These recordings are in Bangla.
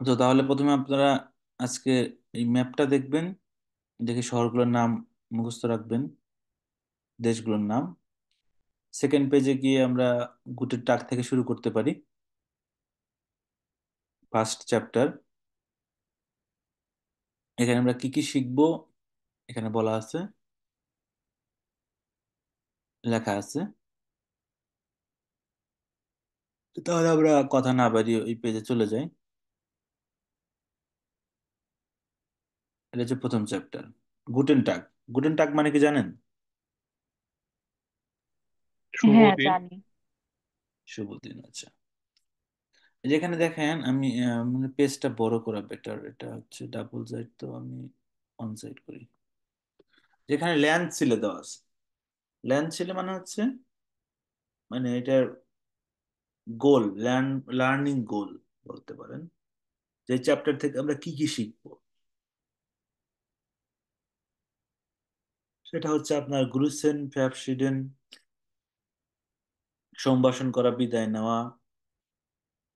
তো তাহলে প্রথমে আপনারা আজকে এই ম্যাপটা দেখবেন, দেখে শহরগুলোর নাম মুখস্থ রাখবেন, দেশগুলোর নাম। সেকেন্ড পেজে গিয়ে আমরা গুটের টাক থেকে শুরু করতে পারি। ফার্স্ট চ্যাপ্টার, এখানে আমরা কি কি শিখবো এখানে বলা আছে, লেখা আছে। তো তাহলে আমরা কথা না বাড়িয়ে ওই পেজে চলে যাই। এটা হচ্ছে প্রথম চ্যাপ্টার, গুটেন টাগ। গুটেন টাগ মানে কি জানেন? শুভ হ্যাঁ, দিন। জানি। শুভ দিন, আচ্ছা। যেখানে দেখেন আমি মানে পেজটা বড় করা বেটার, এটা হচ্ছে ডাবল সাইড, তো আমি অন সাইড করি। যেখানে ল্যান্ড ছিলে দেওয়া আছে, ল্যান্ড ছিলে মানে হচ্ছে মানে এটার গোল, লার্নিং গোল বলতে পারেন, যে চ্যাপ্টার থেকে আমরা কি কি শিখবো। সেটা হচ্ছে আপনার গ্রুসেন ফ্যাবসিডেন, সম্ভাষণ করা, বিদায় নেওয়া,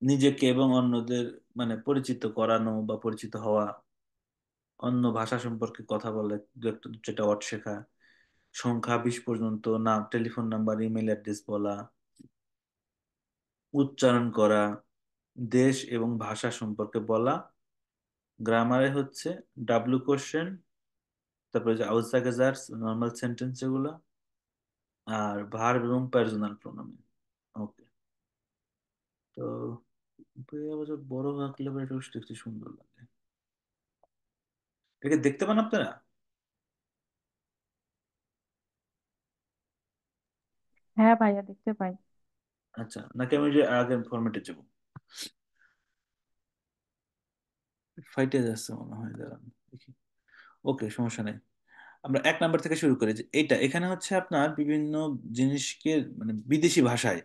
নিজেকে এবং অন্যদের মানে পরিচিত করানো বা পরিচিত হওয়া, অন্য ভাষা সম্পর্কে কথা বলে দু একটা দু চারটা ওয়ার্ড শেখা, সংখ্যা 20 পর্যন্ত, নাম, টেলিফোন নাম্বার, ইমেল অ্যাড্রেস বলা, উচ্চারণ করা, দেশ এবং ভাষা সম্পর্কে বলা। গ্রামারে হচ্ছে ডাব্লু কোশ্চেন, তারপরে যে আউটসাইজার্স, নর্মাল সেন্টেন্স এগুলো, আর ভার্ব এবং পার্সোনাল প্রোনাউন। ওকে। তো বই অবশ্য বড় আঁকলে বা এটা দেখতে সুন্দর লাগে। এটাকে দেখতে পান আপনারা? হ্যাঁ ভাইয়া, দেখতে পাই। আচ্ছা, নাকি আমি যে আগের ফরম্যাটে যাবো? ফাইটে যাচ্ছে মনে হয়, দাঁড়ান দেখি। ওকে, সমস্যা নেই। আমরা 1 নাম্বার থেকে শুরু করি। যে এটা এখানে হচ্ছে আপনার বিভিন্ন জিনিসকে মানে বিদেশি ভাষায়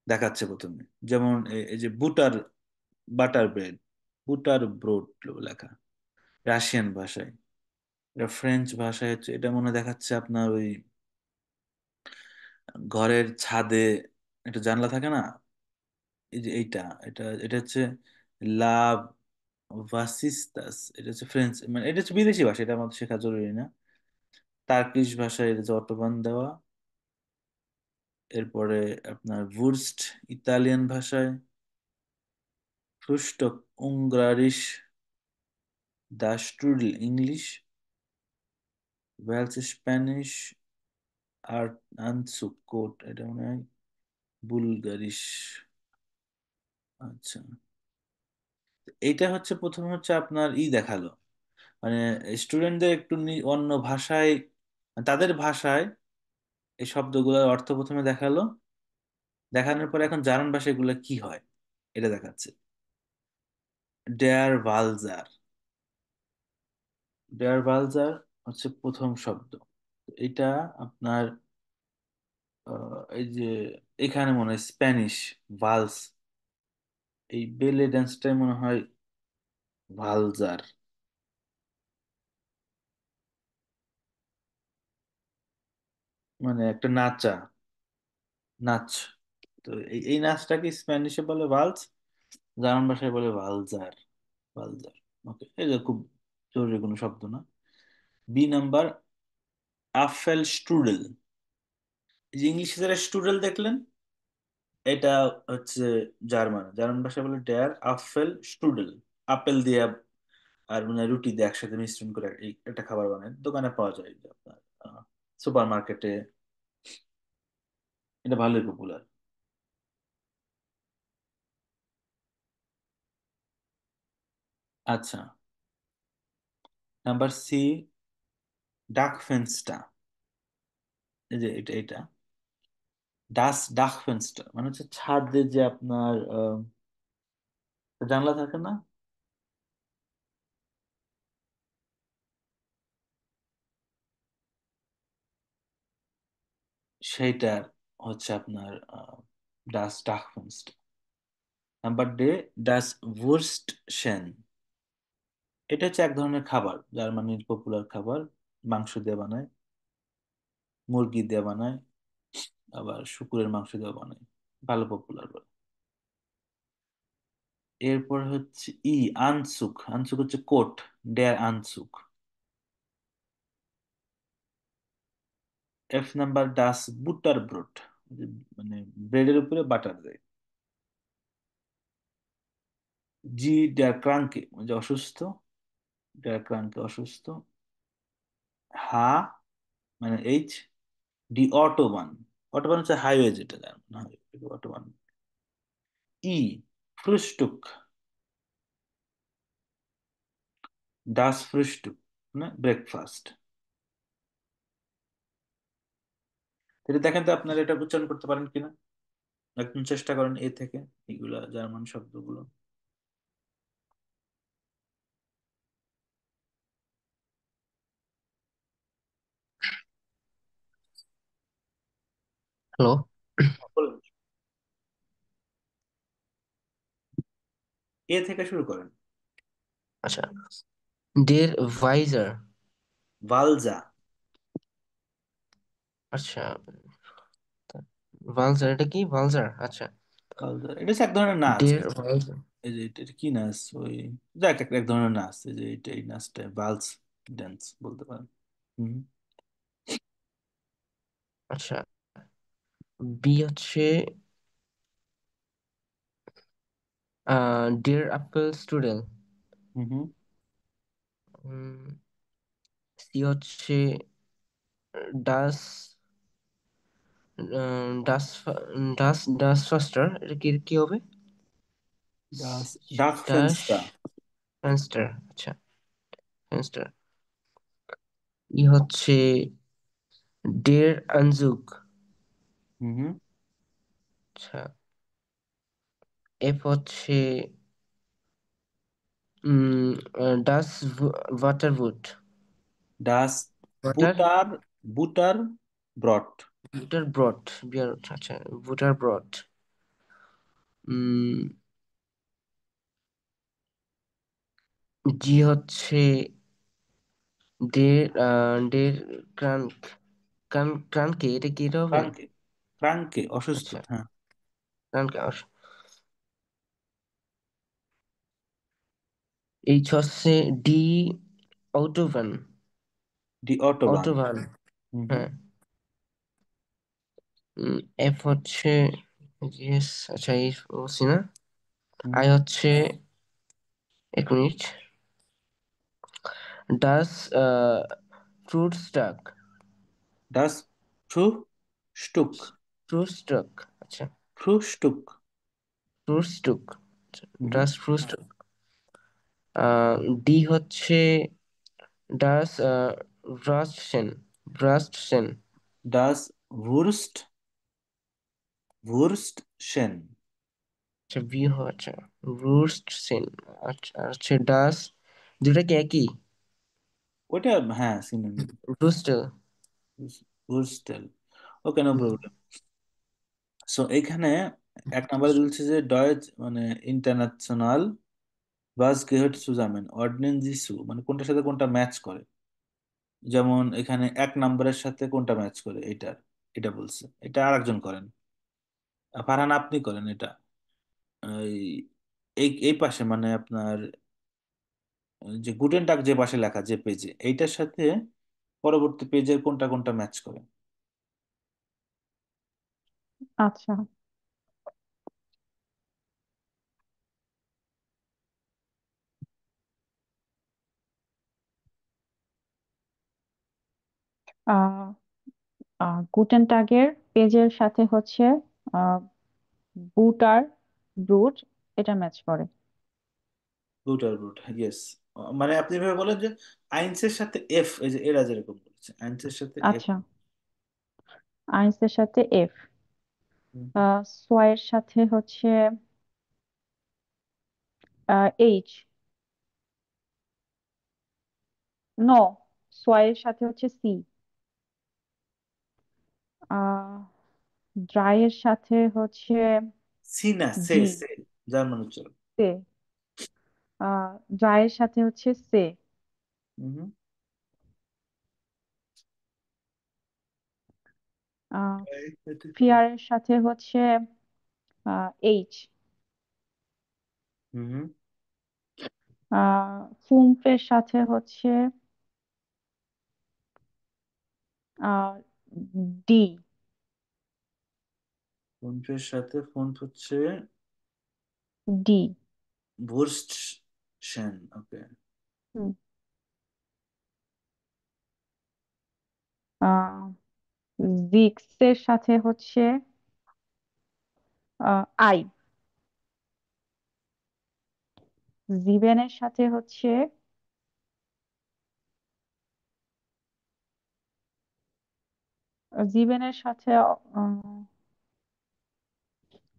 দেখাচ্ছে প্রথমে। যেমন এই যে বুটার, বাটার ব্রেড, বুটার ব্রোড লেখা রাশিয়ান ভাষায়। এটা ফ্রেঞ্চ ভাষায় হচ্ছে, এটা মনে দেখাচ্ছে আপনার ওই ঘরের ছাদে একটা জানলা থাকে না, এই যে এইটা, এটা এটা হচ্ছে লাভ ভাসিস্তাস, এটা হচ্ছে ফ্রেঞ্চ, মানে এটা হচ্ছে বিদেশি ভাষা, এটা আমাদের শেখা জরুরি না। টার্কিশ ভাষায় এটা হচ্ছে অটোবান দেওয়া। এরপরে আপনার ভুর্স্ট ইতালিয়ান ভাষায়, ফ্রুস্টক উঙ্গারিশ, দা স্ট্রুডল ইংলিশ, ভেলস স্প্যানিশ, আর আনসুক কোট, এটা মনে হয় বুলগারিশ। আচ্ছা, এইটা হচ্ছে প্রথমে হচ্ছে আপনার দেখালো, মানে স্টুডেন্টদের একটু অন্য ভাষায়, তাদের ভাষায় এই শব্দগুলোর অর্থ প্রথমে দেখালো। দেখানোর পর এখন জার্মান ভাষায় এগুলো কি হয় এটা দেখাচ্ছে। ডেয়ার ভালজার, ডেয়ার ভালজার হচ্ছে প্রথম শব্দ। তো এটা আপনার এই যে এখানে মনে হয় স্প্যানিশ ভালস, এই বেলে ড্যান্সটাই মনে হয় ভালজার, মানে একটা নাচা, নাচ। তো এই নাচটাকে স্প্যানিশে বলে ভালস, জার্মান ভাষায় বলে ভালজার, ভালজার। ওকে, এটা খুব জরুরি কোনো শব্দ না। বি নাম্বার, আফেল স্ট্রুডেল। এই যে ইংলিশে যারা স্টুডেল দেখলেন, এটা হচ্ছে জার্মান, জার্মান ভাষায় বলে ডেয়ার আফেল স্ট্রুডেল। আপেল দিয়ে আর মানে রুটি দিয়ে একসাথে মিশ্রণ করে এই একটা খাবার বানায়, দোকানে পাওয়া যায়, এই যে আপনার সুপার মার্কেটে, এটা ভালোই পপুলার। আচ্ছা, নাম্বার 3, ডাক ফেন্সটা। এই যে এটা এটা ডাক ফেন্সটা মানে হচ্ছে ছাদে যে আপনার জানলা থাকে না, সেইটার হচ্ছে আপনার ডাক ফেন্সটা। নাম্বার 2, ডাস ভুরস্ট শেন। এটা হচ্ছে এক ধরনের খাবার, জার্মানির পপুলার খাবার। মাংস দিয়ে বানায়, মুরগি দিয়ে বানায়, আবার শুকুরের মাংস দিয়ে বানায়, ভালো পপুলার। এরপর হচ্ছে আনসুক। আনসুক হচ্ছে কোট। ডেয়ার আনসুক। এফ নাম্বার ডাস বুটার ব্রোট, মানে ব্রেডের উপরে বাটার দেয়। জি ডেয়ার ক্রাঙ্কে, যে অসুস্থ। ডেয়ার ক্রাঙ্কে অসুস্থ। হা মানে এইচ, ডি অটোবান। অটোবান হচ্ছে হাইওয়ে, যেটা জানেন হাইওয়ে অটোবান। ই ফ্রুস্টুক, ডাস ফ্রুস্টুক মানে ব্রেকফাস্ট। এটা দেখেন তো আপনারা এটা উচ্চারণ করতে পারেন কিনা, একদম চেষ্টা করেন এ থেকে এগুলা জার্মান শব্দগুলো। হ্যালো। বলুন। এ থেকে শুরু করেন। আচ্ছা, ডের ভাইজার। ভালজা। আচ্ছা, ভালজার এটা কি? ভালজার, আচ্ছা। ভালজা এটা হচ্ছে এক ধরনের নাচ। ডের ভালজার। এই যে এটা কি নাচ ওই, যাক এক এক ধরনের নাচ, এই যে এটা এই নাচটা ভালস ড্যান্স বলতে পারেন। হুম। আচ্ছা, বি হচ্ছে ডের আপেল স্টুডেল। হুম হুম। সি হচ্ছে ডাস ডাস ডাস ডাস ফাস্টার, এটা কি কি হবে? ডাস ডাক ডাস ফেন্সটা। ফেন্স্টার, আচ্ছা, ফেন্স্টার। ই হচ্ছে ডের আনজুক। হুম হুম। আচ্ছা, এফ হচ্ছে ডাস ওয়াটারউড। ডাস ওয়াটার বুটার, বুটার ব্রট। বুটার ব্রড, বিয়ার, আচ্ছা, বুটার ব্রড। জি হচ্ছে ডের ক্রাঙ্ক। ক্রাঙ্কে এটা কি এটা হবে? ক্রাঙ্কে, ক্রাঙ্কে অসুস্থ, আচ্ছা, হ্যাঁ। ক্রাঙ্কে এইচ হচ্ছে ডি অটোভান। ডি অটোবান। অটোভান, হুম হুম। হ্যাঁ। এফ হচ্ছে ইয়েস, আচ্ছা, এই বলছি না। হুম। আই হচ্ছে, এক মিনিট, ডাস ফ্রুট স্টাক। ডাস ফ্রু স্টুক। ফ্রুট স্টাক, আচ্ছা, ফ্রু স্টুক। ফ্রুট স্টুক, হুম হুম। ডাস ফ্রুট স্টাক। ডি হচ্ছে ডাস ব্রাস্টসেন। ব্রাস্টসেন, ডাস ভুরস্ট, ভুরস্ট সেন। আচ্ছা, বি হচ্ছে রুস্টসেন। আচ্ছা, আর হচ্ছে ডাস, দুটা কি একই? ওইটা হ্যাঁ সিনোনিম। রুস্টেল। ভুরস্টেল। ওকে, নো হুম, প্রবলেম। সো এইখানে এক নম্বরে বলছে যে ডয়েচ মানে ইন্টারন্যাশনাল বাস গেহট সুজামেন অর্ডিনেন্স জিসু, মানে কোনটার সাথে কোনটা ম্যাচ করে। যেমন এখানে এক নম্বরের সাথে কোনটা ম্যাচ করে এটার, এটা বলছে। এটা আরেকজন করেন, ফারহান আপনি করেন এটা। এই এই এই পাশে মানে আপনার যে গুটেন টাগ যে পাশে লেখা যে পেজে, এইটার সাথে পরবর্তী পেজের কোনটা কোনটা ম্যাচ করে। আচ্ছা। আহ গুটেন টাগের পেজের সাথে হচ্ছে আহ বুট আর ব্রুট, এটা ম্যাচ করে। রুট আর রুট, ইয়েস। মানে আপনি এভাবে বলেন যে আইনসের সাথে এফ, এই যে এরা যেরকম বলেছে আইনসের সাথে এফ। আচ্ছা, আইনসের সাথে এফ। সোয়ের সাথে হচ্ছে এইচ। নো, সোয়ের সাথে হচ্ছে সি। আহ ড্রাই এর সাথে হচ্ছে সি না, সে জি। সে, জার্মান উচ্চারণ। সে। ড্রাই এর সাথে হচ্ছে সে। হুম। ফিয়ার এর সাথে হচ্ছে এইচ। হুম হুম। ফুমফের সাথে হচ্ছে আহ ডি। ফোনপের সাথে ফোন হচ্ছে ডি। ভুর্স্ট সেন। ওকে। হুম। আহ জিক্সের সাথে হচ্ছে আই। জিবেনের সাথে হচ্ছে জিবেনের সাথে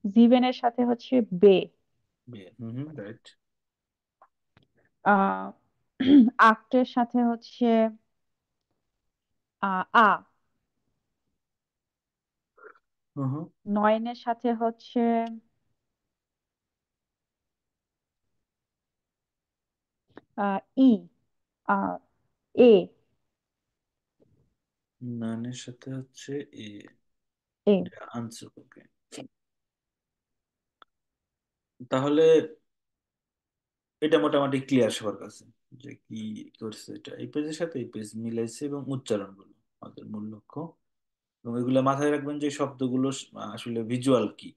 জিবেনের সাথে হচ্ছে বে। হুম হুম, রাইট। আহ আক্টের সাথে হচ্ছে আ। হুম হুম। নয়নের সাথে হচ্ছে ই। আহ এ। নানের সাথে হচ্ছে এ। এ। আনসার। ওকে। তাহলে এটা মোটামুটি ক্লিয়ার সবার কাছে যে কি করছে। এটা এই পেজের সাথে এই পেজ মিলাইছে এবং উচ্চারণগুলো আমাদের মূল লক্ষ্য। এবং এগুলো মাথায় রাখবেন যে শব্দগুলো আসলে ভিজুয়াল কি,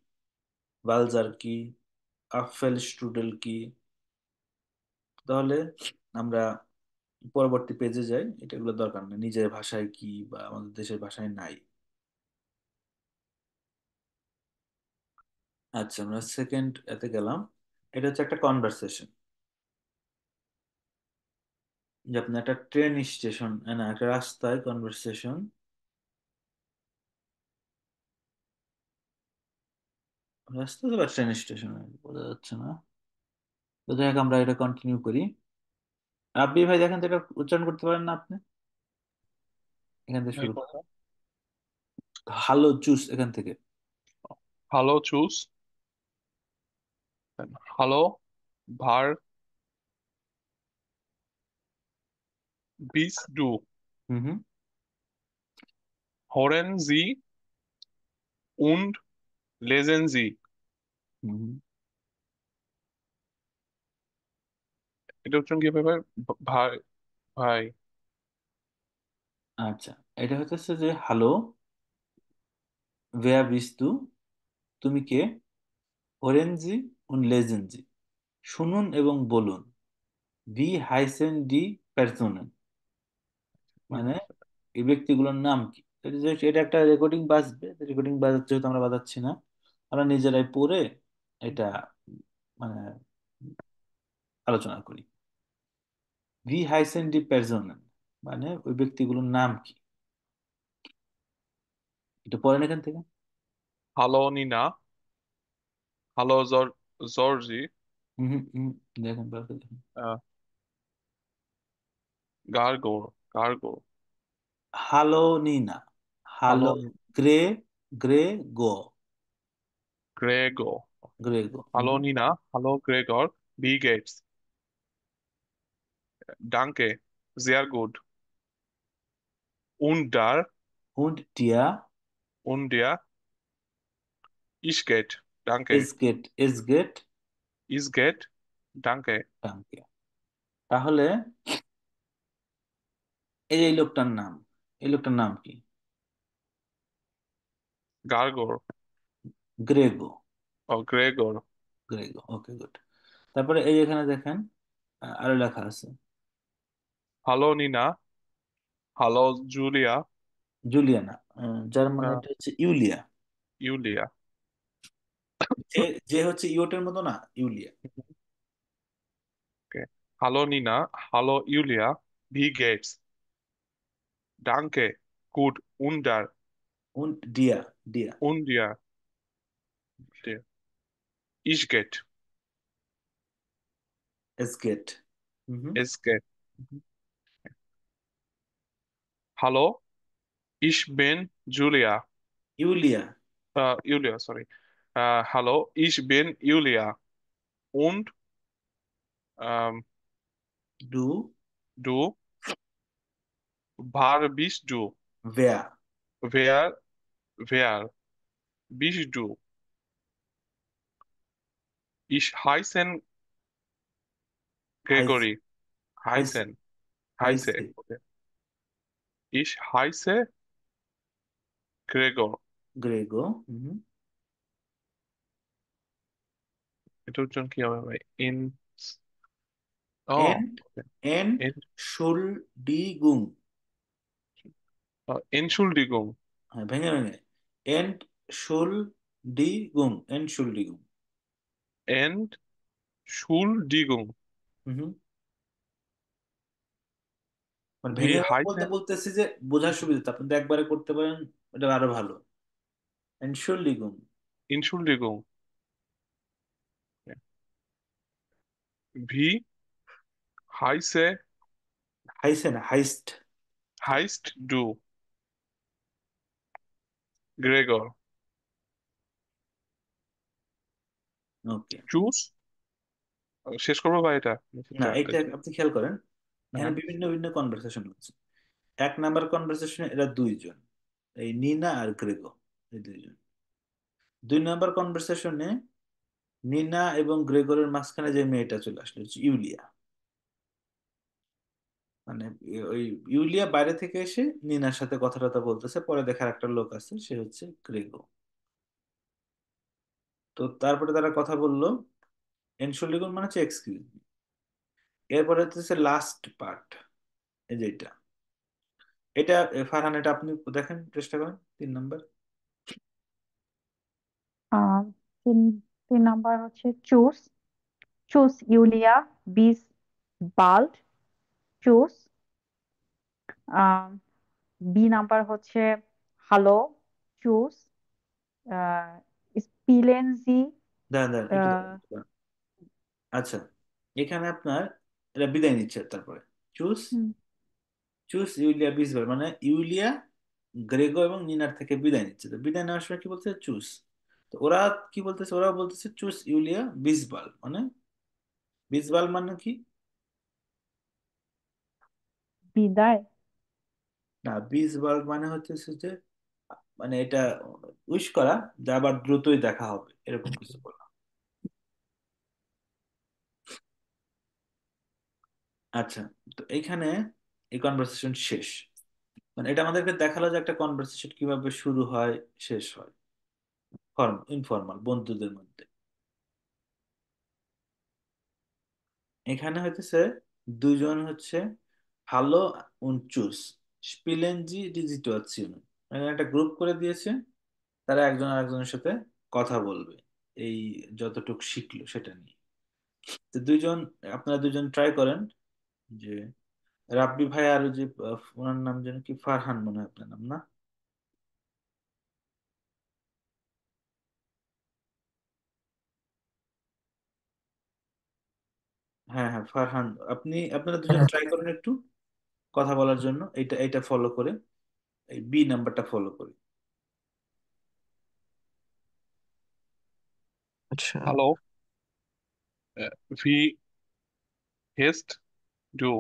বালজার কি, আফেল স্ট্রুডেল কি। তাহলে আমরা পরবর্তী পেজে যাই। এটা এগুলো দরকার নেই, নিজের ভাষায় কি বা আমাদের দেশের ভাষায় নাই। আচ্ছা, আমরা সেকেন্ড এতে গেলাম। এটা হচ্ছে একটা কনভারসেশন, যে আপনি একটা ট্রেন স্টেশন, না একটা রাস্তায় কনভারসেশন। রাস্তা তো বা ট্রেন স্টেশন বোঝা যাচ্ছে না। তো যাই হোক, আমরা এটা কন্টিনিউ করি। রাব্বি ভাই দেখেন তো এটা উচ্চারণ করতে পারেন না আপনি? এখান থেকে এই শুরু কথা। করেন। ভালো জুস এখান থেকে। Hello, choose. Hello, var, bis du. হুম হুম। Hören Sie und lesen Sie. হুম হুম। এটা উচ্চারণ কি হবে ভাই? ভাই, ভাই। আচ্ছা, এটা হচ্ছে যে হ্যালো, ভেয়া বিস তু, তুমি কে, ওরেনজি উন লেজেনজি, শুনুন এবং বলুন, ভি হাইসেন ডি পার্সোনেন, মানে এই ব্যক্তিগুলোর নাম কি। এটা একটা রেকর্ডিং বাজবে, রেকর্ডিং বাজাচ্ছে যেহেতু আমরা বাজাচ্ছি না, আমরা নিজেরাই পড়ে এটা মানে আলোচনা করি। ভি হাইসেন ডি পার্সোনেন মানে ওই ব্যক্তিগুলোর নাম কি, এটা পড়েন এখান থেকে। Hallo, Nina. Hallo, Georgie. হুম হুম হুম, দেখেন পড়ে দেখেন। Äh, Gargo, Gargo. Hello Nina, hello Hallo, grey, grey go, Gregor. গ্রেগো। Hallo, Nina. Hallo, Gregor. Wie geht's? Danke. Sehr gut. Und da? und dir, Und dir? Ich geht. Danke. es geht, Is geht. Danke. danke। তাহলে এই যে এই লোকটার নাম, এই লোকটার নাম কি? Gargor. গ্রেগো। Oh, Gregor. গ্রেগো, okay good. তারপরে এই এখানে দেখেন আরো লেখা আছে Hallo, Nina. Hallo, Julia. Juliana, যার মানে Äh, এটা হচ্ছে ইউলিয়া। Julia. যে যে হচ্ছে ইয়োটের মতো না, ইউলিয়া। Okay. Hallo, Nina. Hallo, Julia. Wie geht's? Danke. Gut. Und da? und dir, dir, Und dir? Dir. Ich geht. es geht। Hmm. Es geht. Hallo, ich bin Julia. ইউলিয়া, Julia, sorry. Hallo, ich bin Julia. Und ähm, do, du? Wer bist du? ভেয়া, Wer, wer bist du? Ich heiße হাইস Gregory, হাইসে হাইসেন, হাইসে। হাইসে okay. Is হাইসে Gregor. গ্রেগো। এটার জন্য কি হবে ভাই? In, O, and and N, শুল্ডিগুং। এনশুল্ডিগুং, হ্যাঁ, ভেঙে ভেঙে। And শুল্ডিগুং, and শুল্ডিগুং। এন্ড শুল্ডিগুং। হুম। মানে ভি ভেঙে ভেঙে বলতে হাইসেন, বলতেছি যে বোঝার সুবিধা, আপনি তো একবারে করতে পারেন, এটা আরো ভালো। এনশুল্ডিগুং। ইনশুল্ডিগুং। ভি হাইসে হাইসে না, হাইস্ট। হাইস্ট ডু গ্রেগর। ওকে। চুজ, শেষ করবো ভাই এটা? না, চারটে এটা ছিল। আপনি খেয়াল করেন, এখানে হ্যাঁ। বিভিন্ন বিভিন্ন কনভারসেশন হচ্ছে। এক নাম্বার কনভারসেশনে এরা দুইজন, এই নিনা আর গ্রেগো, এই দুইজন। দুই নাম্বার কনভারসেশনে নিনা এবং গ্রেগরের মাঝখানে যে মেয়েটা চলে আসলো হচ্ছে ইউলিয়া। মানে ওই ইউলিয়া বাইরে থেকে এসে নিনার সাথে কথা টথা বলতেছে, পরে দেখার একটা লোক আছে, সে হচ্ছে গ্রেগো। তো তারপরে তারা কথা বললো, এনশোলিগুন মানে হচ্ছে এক্সকিউজ মি। এরপরে হচ্ছে লাস্ট পার্ট, এই যে এটা। এটা ফারহান, এটা আপনি দেখেন, চেষ্টা করেন 3 নাম্বার। আহ, তিন তিন নাম্বার হচ্ছে চুজ। চুজ ইউলিয়া বিস বাল্ড। চুজ। বি নাম্বার হচ্ছে হ্যালো। চুজ। স্পিলেনজি। দাঁড়ান দাঁড়ান, একটু দাঁড়ান, একটু দাঁড়ান। আচ্ছা, এখানে আপনার এরা বিদায় নিচ্ছে তারপরে। চুজ চুজ ইউলিয়া বিসবার, মানে ইউলিয়া গ্রেগো এবং নিনার থেকে বিদায় নিচ্ছে। তো বিদায় নেওয়ার সময় কি বলছে? চুজ। তো ওরা কি বলতেছে? ওরা বলতেছে চুজ ইউলিয়া বিসবাল, মানে বিসবাল মানে কি? বিদায়। না, বিসবাল মানে হচ্ছে যে, মানে এটা উইশ করা, যা আবার দ্রুতই দেখা হবে, এরকম কিছু বলা। আচ্ছা, তো এইখানে এই কনভারসেশন শেষ। মানে এটা আমাদেরকে দেখালো যে একটা কনভারসেশন কিভাবে শুরু হয়, শেষ হয়, ইনফর্মাল বন্ধুদের মধ্যে। এখানে হইতেছে দুইজন হচ্ছে ভালো উনচুস স্পিলেনজি ডি সিচুয়েশন, মানে একটা গ্রুপ করে দিয়েছে, তারা একজন আরেকজনের সাথে কথা বলবে, এই যতটুকু শিখলো সেটা নিয়ে। তো দুইজন, আপনারা দুইজন ট্রাই করেন যে, রাব্বি ভাই আর ওই যে ওনার নাম যেন কি, ফারহান মনে হয় আপনার নাম, না? হ্যাঁ হ্যাঁ, ফারহান। আপনারা দুজন ট্রাই করেন একটু কথা বলার জন্য, এইটা এইটা ফলো করে, এই বি নাম্বারটা ফলো করে। আচ্ছা। হ্যালো, ভি হেস্ট ডু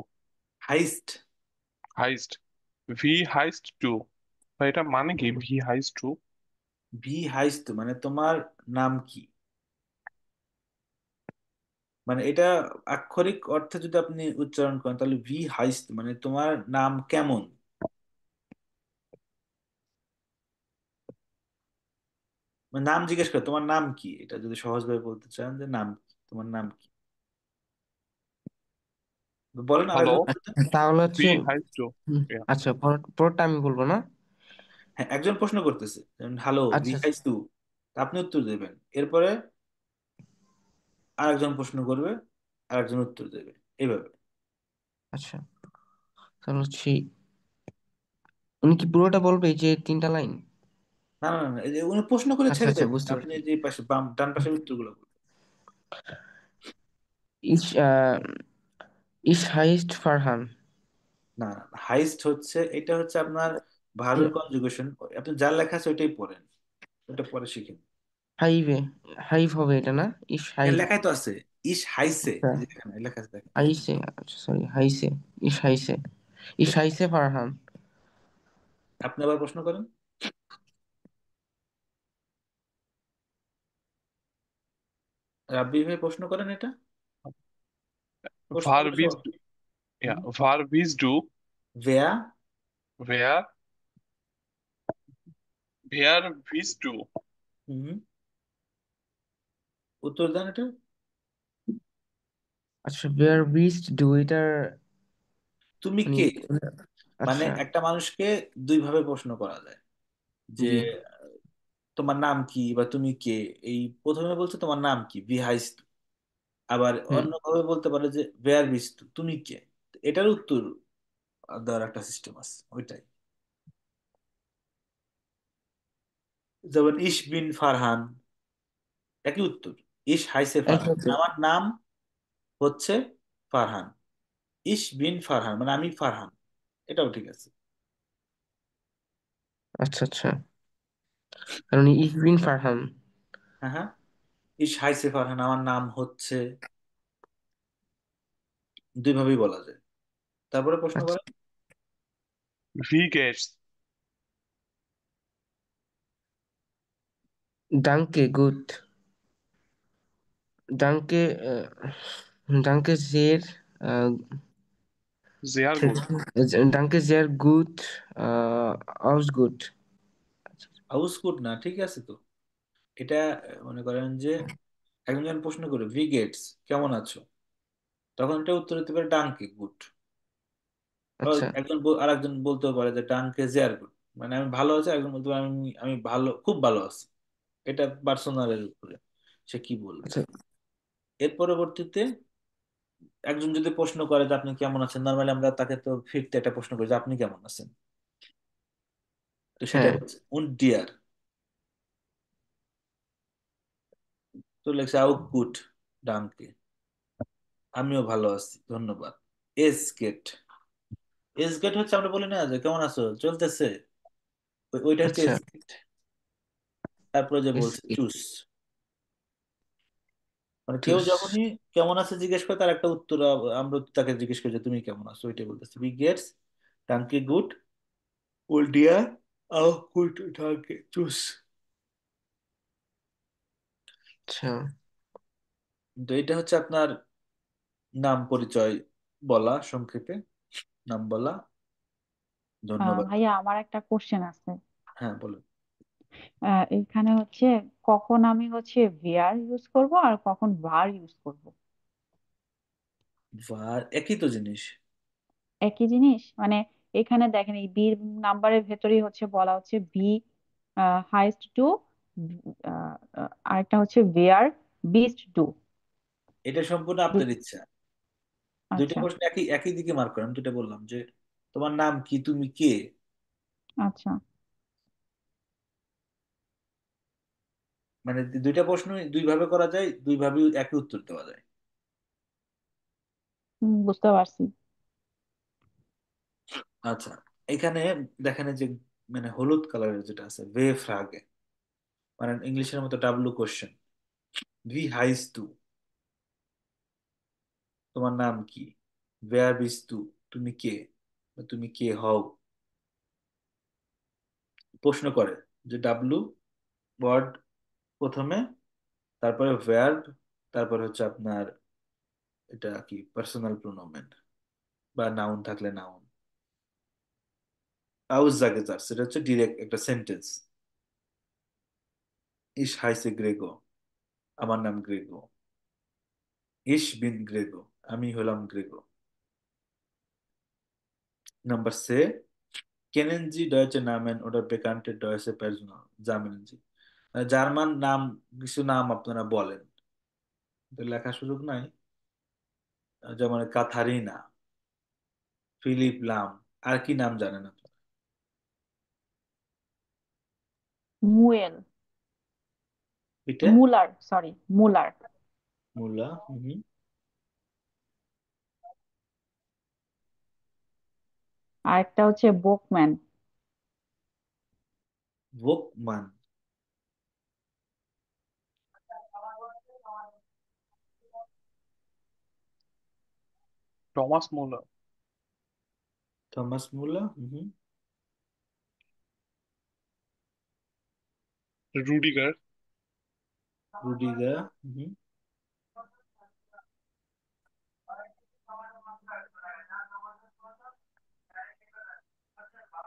হাইস্ট। হাইস্ট, ভি হাইস্ট টু। ভাই এটা মানে কি ভি হাইস্ট টু? ভি হাইস্ট মানে তোমার নাম কি? মানে এটা আক্ষরিক অর্থে যদি আপনি উচ্চারণ করেন, তাহলে ভি হাইস্ট মানে তোমার নাম কেমন। মানে নাম জিজ্ঞেস করে তোমার নাম কি, এটা যদি সহজভাবে বলতে চান যে নাম কি, তোমার নাম কি, বলেন হ্যালো, আরেকবার বলতে। আচ্ছা, তাহলে ভি হচ্ছে হাইস্ট টু। আচ্ছা, পরেরটা আমি বলবো না? হ্যাঁ, একজন প্রশ্ন করতেছে, হ্যালো ভি আচ্ছা হাইস্ট টু, আপনি উত্তর দেবেন। এরপরে আরেকজন প্রশ্ন করবে, আরেকজন উত্তর দেবে, এইভাবে। আচ্ছা, তাহলে হচ্ছে উনি কি পুরোটা বলবে, এই যে 3টা লাইন? না না না, এই যে উনি প্রশ্ন করে আচ্ছা ছেড়ে আচ্ছা, দেবেন, বুঝতে আপনি পারছি। এই যে পাশে বাম ডান পাশের উত্তরগুলো বলবেন। ইস ইস হাইস্ট ফারহান। না, হাইস্ট হচ্ছে, এটা হচ্ছে আপনার ভার্বের কনজুগেশন। আপনি যা লেখা আছে ওইটাই পড়েন, ওটা পরে শিখেন। হাইভে, হাইভ হবে এটা না? ইস এখানে হাইভ। লেখাই তো আছে, ইস হাইসে, আচ্ছা, এই যে এখানে লেখা আছে দেখেন। হাইসে, আচ্ছা সরি, হাইসে। ইস হাইসে, ইস হাইসে ফারহান। আপনি আবার প্রশ্ন করেন। রাব্বি ভাই প্রশ্ন করেন এটা। প্রশ্ন Verb করছো? is yeah. Verb is do. ভেয়া। Where where is do. হুম, উত্তর দেন এটা। আচ্ছা, বেয়ার বিস্ট ডু এটার তুমি মানে কে, মানে আচ্ছা। একটা মানুষকে দুই ভাবে প্রশ্ন করা যায় যে জি। তোমার নাম কি বা তুমি কে। এই প্রথমে বলছে তোমার নাম কি, ভি হাইস্ট। আবার হুম। অন্যভাবে বলতে পারে যে ভেয়ার বিস্ট, তুমি কে। এটার উত্তর দেওয়ার একটা সিস্টেম আছে, ওইটাই। যেমন ইশ বিন ফারহান, একই উত্তর। ইশ হাইসে ফারহান, একসাথে। আমার নাম হচ্ছে ফারহান। ইশ বিন ফারহান মানে আমি ফারহান, এটাও ঠিক আছে। আচ্ছা আচ্ছা, কারণ ইসবিন ফারহান। হ্যাঁ হ্যাঁ, ইশ হাইসে ফারহান, আমার নাম হচ্ছে, দুই ভাবেই বলা যায়। তারপরে প্রশ্ন আচ্ছা, করে। Wie geht's? ডাঙ্কে গুড। ডাঙ্কে ডাঙ্কে জের Sehr gut. ডাঙ্কে জের গুড আউস গুড। হাউস গুড না, ঠিক আছে তো। এটা মনে করেন যে একজন যখন প্রশ্ন করে ভি গেটস কেমন আছো, তখন এটা উত্তর দিতে পারে ডাঙ্কে গুড। আচ্ছা আর একজন বলতেও পারে যে ডাঙ্কে জেয়ার গুড, মানে আমি ভালো আছি। একজন বলতে পারে আমি আমি ভালো, খুব ভালো আছি। এটা পার্সোনালের উপরে সে কি বলবে। আচ্ছা। এর পরবর্তীতে একজন যদি প্রশ্ন করে যে আপনি কেমন আছেন, নর্মালি আমরা তাকে তো ফিরতে একটা প্রশ্ন করি যে আপনি কেমন আছেন। তো সেটা হ্যাঁ। হচ্ছে উন ডিয়ার। তো লেখছে আউ গুড ডাঙ্কে, আমিও ভালো আছি ধন্যবাদ। এস গেট, এস গেট হচ্ছে আমরা বলি না যে কেমন আছো চলতেছে, ওইটা হচ্ছে আচ্ছা। এস গেট। তারপরে যে এস বলছে চুস, মানে কেউ টুস। যখনই কেমন আছে জিজ্ঞেস করে তার একটা উত্তর আমরা তাকে জিজ্ঞেস করি যে তুমি কেমন আছো, ওইটাই বলতেছে বি গেটস ডাঙ্কে গুড ওল ডিয়ার আউ গুড ডাঙ্কে চুস। আচ্ছা। তো এটা হচ্ছে আপনার নাম পরিচয় বলা, সংক্ষেপে নাম বলা। ধন্যবাদ। ভাইয়া আমার একটা কোশ্চেন আছে। হ্যাঁ বলুন। এখানে হচ্ছে কখন আমি হচ্ছে ভেয়ার ইউজ করব আর কখন ভার ইউজ করব? ভার একই তো জিনিস। একই জিনিস মানে এখানে দেখেন এই বি নাম্বারের ভেতরেই হচ্ছে বলা হচ্ছে বি হাইস্ট টু, আরেকটা হচ্ছে ভেয়ার বিস্ট টু। এটা সম্পূর্ণ আপনার ইচ্ছা। দুইটা আচ্ছা প্রশ্ন একই একই দিকে মার্ক করেন। দুইটা বললাম যে তোমার নাম কি, তুমি কে। আচ্ছা, মানে দুইটা প্রশ্ন দুই ভাবে করা যায়, দুই ভাবে একই উত্তর দেওয়া যায়। বুঝতে পারছি। আচ্ছা, এখানে দেখেন এই যে মানে হলুদ কালারের যেটা আছে ভে ফ্রাগে, মানে ইংলিশের মতো ডাব্লু কোশ্চেন। ভি হাইস তু, তোমার নাম কি। ওয়্যার বিস তু, তুমি কে বা তুমি কে হও। প্রশ্ন করে যে ডাব্লু ওয়ার্ড প্রথমে, তারপরে ভার্ব, তারপরে হচ্ছে আপনার এটা কি পার্সোনাল প্রোনোমেন বা নাউন থাকলে নাউন। আউস জাগে যার, সেটা হচ্ছে ডিরেক্ট একটা সেন্টেন্স। ইস হাইসে গ্রেগো, আমার নাম গ্রেগো। ইস বিন গ্রেগো, আমি হলাম গ্রেগো। নাম্বার সে কেনেন জি ডয়েচে নামেন ওটা বেকান্টে ডয়েচে পার্সোনাল জানেন জি, জার্মান নাম, কিছু নাম আপনারা বলেন, তো লেখার সুযোগ নাই। যেমন কাথারিনা, ফিলিপ লাম। আর কি নাম জানেন আপনারা? মুয়েল, এটা মুলার, সরি মুলার। মুলা। আর একটা হচ্ছে বোকম্যান। ভোকমান। Thomas Muller. থমাস মুলা। Rudiger. রুডিগার।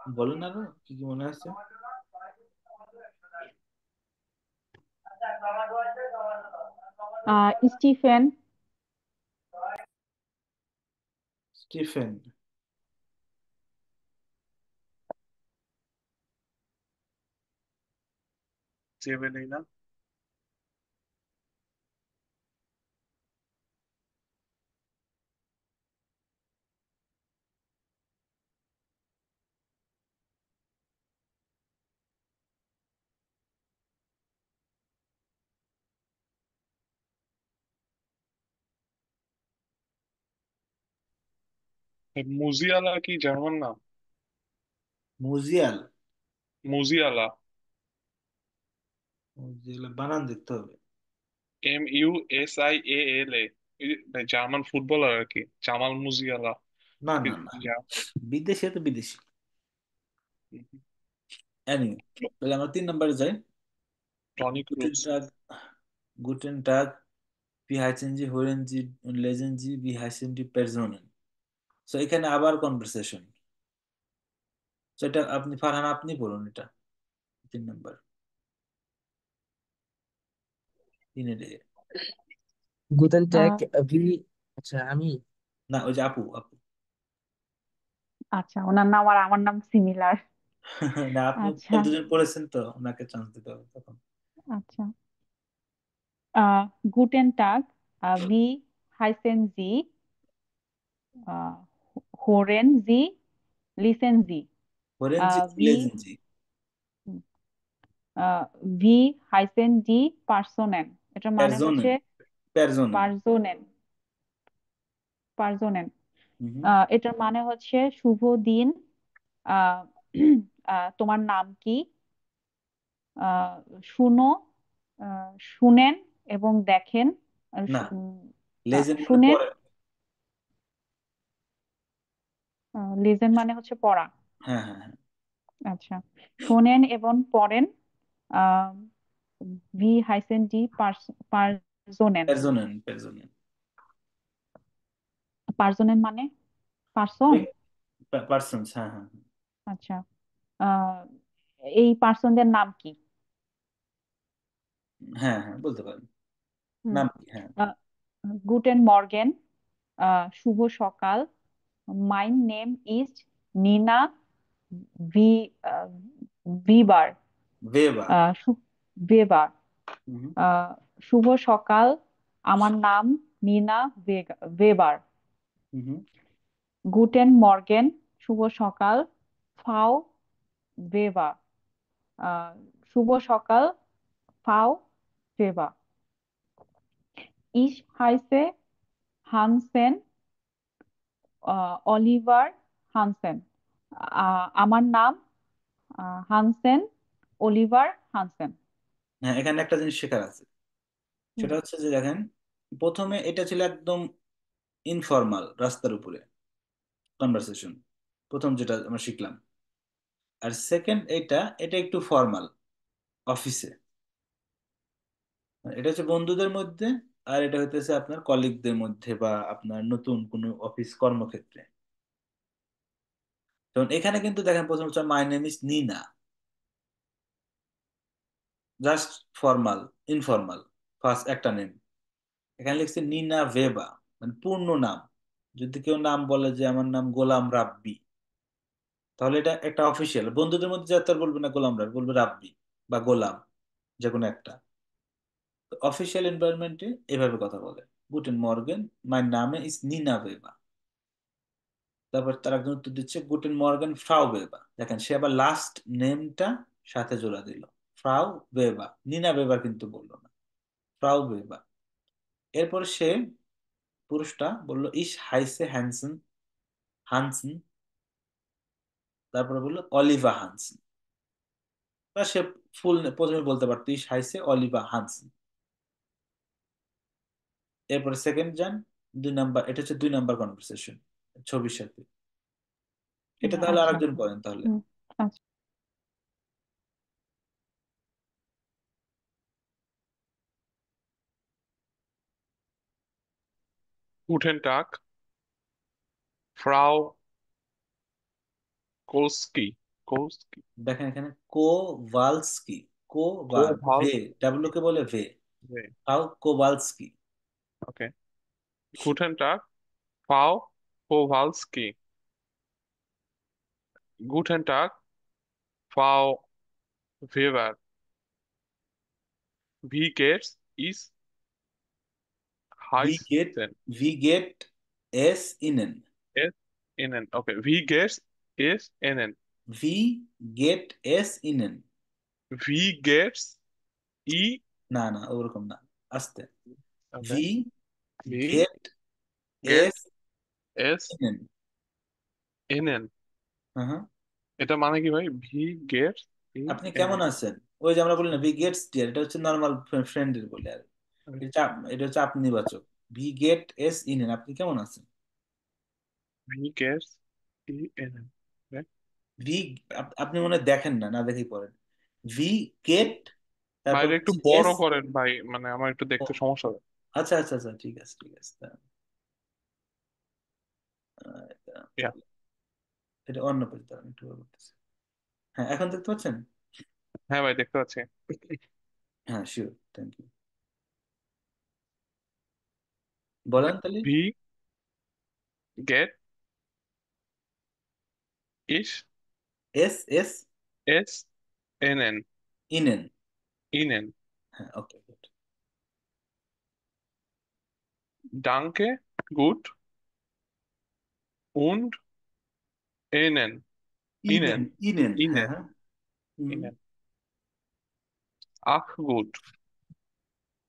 বলেন আরো কি কি মনে আছে। স্টিফেন। স্টিফেন। চেবে নেই না। মুজিয়ালা কি জার্মান নাম? মুজিয়াল। মুজিয়ালা। মুজিয়াল বানান দেখতে হবে। MUSIALA। জার্মান ফুটবলার আর কি, জামাল মুজিয়ালা। না না না, বিদেশে তো বিদেশি। এনিওয়ে, তাহলে আমরা 3 নম্বরে যাই। টনি গুটেন ক্রুজ। টাগ। গুটেন টাগ, wie heißen Sie, hören Sie und lesen Sie, wie heißen die Personen? So এখানে আবার কনভারসেশন। তো এটা আপনি ফারহান আপনি বলুন এটা, 3 নম্বর। তিনে ডে। গুতেন ট্যাগ আহ ভি। আচ্ছা আমি। না, ওই যে আপু আপু। আচ্ছা, ওনার নাম আর আমার নাম সিমিলার। না, আপনি আচ্ছা। দুজন পড়েছেন তো, ওনাকে চান্স দিতে হবে তখন। আচ্ছা। গুটেন টাগ, ভি হাইসেন জি, হোরেন জি, লিসেন জি। hören Sie und ভি lesen Sie। ভি হাইসেন ডি পার্সোনেন, এটার মানে হচ্ছে Personen। Personen। পার্সোনেন। পার্সোনেন, হুম। এটার মানে হচ্ছে শুভ দিন। আহ তোমার নাম কি? আহ শুনো, শুনেন এবং দেখেন। না, লেজেন্ড মানে শুনেন। পড়ে। লিজেন মানে হচ্ছে পড়া। হ্যাঁ হ্যাঁ হ্যাঁ। আচ্ছা, শোনেন এবং পড়েন। আহ ভি হাইসেন ডি পার্সোনেন। Personen। Personen। পার্সোনেন মানে পার্সন। পার্সনস, হ্যাঁ হ্যাঁ হ্যাঁ। আচ্ছা, আহ এই পার্সনদের নাম কি? হ্যাঁ হ্যাঁ, বলতে পারেন। হুম। নাম কি, হ্যাঁ। গুটেন মর্গেন, শুভ সকাল। মাই নেম ইজ নিনা ভি ভিবার। ভেবা। আহ, শু- ভেবার। হুম আহ, শুভ সকাল, আমার নাম নিনা ভেবার। হুম। গুটেন মর্গেন, শুভ সকাল। ফাও ভেবা। আহ, শুভ সকাল, ফাও ভেবা। ইস হাইসে হানসেন, অলিভার হানসেন। আমার নাম হানসেন অলিভার হানসেন। হ্যাঁ, এখানে একটা জিনিস শেখার আছে। হুম। সেটা হচ্ছে যে দেখেন, প্রথমে এটা ছিল একদম ইনফর্মাল, রাস্তার উপরে কনভারসেশন, প্রথম যেটা আমরা শিখলাম। আর সেকেন্ড এটা এটা একটু ফর্মাল, অফিসে। এটা হচ্ছে বন্ধুদের মধ্যে, আর এটা হইতেছে আপনার কলিগদের মধ্যে বা আপনার নতুন কোনো অফিস কর্মক্ষেত্রে। যেমন এখানে কিন্তু দেখেন প্রথম হচ্ছে মাই name is Nina, just formal, informal, first একটা নেম। এখানে লিখছে নিনা ভেবা, মানে পূর্ণ নাম। যদি কেউ নাম বলে যে আমার নাম গোলাম রাব্বি, তাহলে এটা একটা অফিসিয়াল। বন্ধুদের মধ্যে যা তার বলবে না গোলাম রাব্বি, বলবে রাব্বি বা গোলাম, যে কোনো একটা। অফিসিয়াল এনভায়রনমেন্টে এভাবে কথা বলে। গুটেন মর্গেন, মাই নামে ইজ নিনা ভেবা। তারপর তার একজন উত্তর দিচ্ছে গুটেন মর্গেন ফ্রাউ বেবা। দেখেন সে আবার লাস্ট নেমটা সাথে জোড়া দিল, ফ্রাউ বেবা, নিনা বেবার কিন্তু বললো না, ফ্রাউ বেবা। এরপর সে পুরুষটা বললো ইস হাইসে হ্যানসন, হানসন। তারপরে বললো অলিভা হানসন, বা সে ফুল প্রথমে বলতে পারতো ইস হাইসে অলিভা হানসন। এরপরে সেকেন্ড যান, 2 নাম্বার, এটা হচ্ছে 2 নাম্বার কনভারসেশন ছবির সাথে। এটা তাহলে আচ্ছা। আরেকজন করেন তাহলে। হুম। আচ্ছা। Guten Tag, Frau Kolski. কোস্কি, দেখেন এখানে কোভালস্কি, ভে, কোভালস্কি। ডাব্লিউ কে বলে ভে, তাও কোভালস্কি। ওকে, গুটেন টাগ, ফ্রাউ কোভালস্কি, গুটেন টাগ, ফ্রাউ ভেবার, ভি গেটস ইস ভি গেট, হাইসেন, ভি গেট এস ইনেন, এস ইনেন। ওকে, ভি গেটস এস এনএন, ভি গেট এস ইনেন। ভি গেটস ই। না না ওরকম না, আস্তে। ওকে, ভি ভি গেট গেট এস এস ইনেন। এনএন। হ্যাঁ হ্যাঁ। এটা মানে কি ভাই? ভি গেটস ই আপনি কেমন এনএন। আছেন? ওই যে আমরা বলি না ভি গেটস ডিয়ার, এটা হচ্ছে নর্মাল ফ্রেন্ডের বলে আর এটা হচ্ছে আপনি বাচক। ভি গেট এস ইনেন, আপনি কেমন আছেন? ভি গেটস ই এনএন। ভি, আপনি মনে হয় দেখেন না, না দেখেই পড়েন। ভি গেট, তারপর ভাইরে একটু হচ্ছে বড় এস। করেন ভাই, মানে আমার একটু দেখতে সমস্যা হয়। আচ্ছা আচ্ছা আচ্ছা, ঠিক আছে ঠিক আছে, ইয়া। এটা অন্য পেজ, দাঁড়ান একটু করতেছি। হ্যাঁ এখন দেখতে পাচ্ছেন? হ্যাঁ ভাই, দেখতে পাচ্ছি। হ্যাঁ শিওর, থ্যাংক ইউ। বলেন তাহলে। ভি গেট ইস এস এস এস এনএন, ইনেন। ইনেন। হ্যাঁ ওকে গুড। ডাঙ্কে গুড und এনএন, ইনেন, ইনেন, ইনেন, হ্যাঁ ইনেন, হ্যাঁ। হুম। ইনেন। আখ গুড,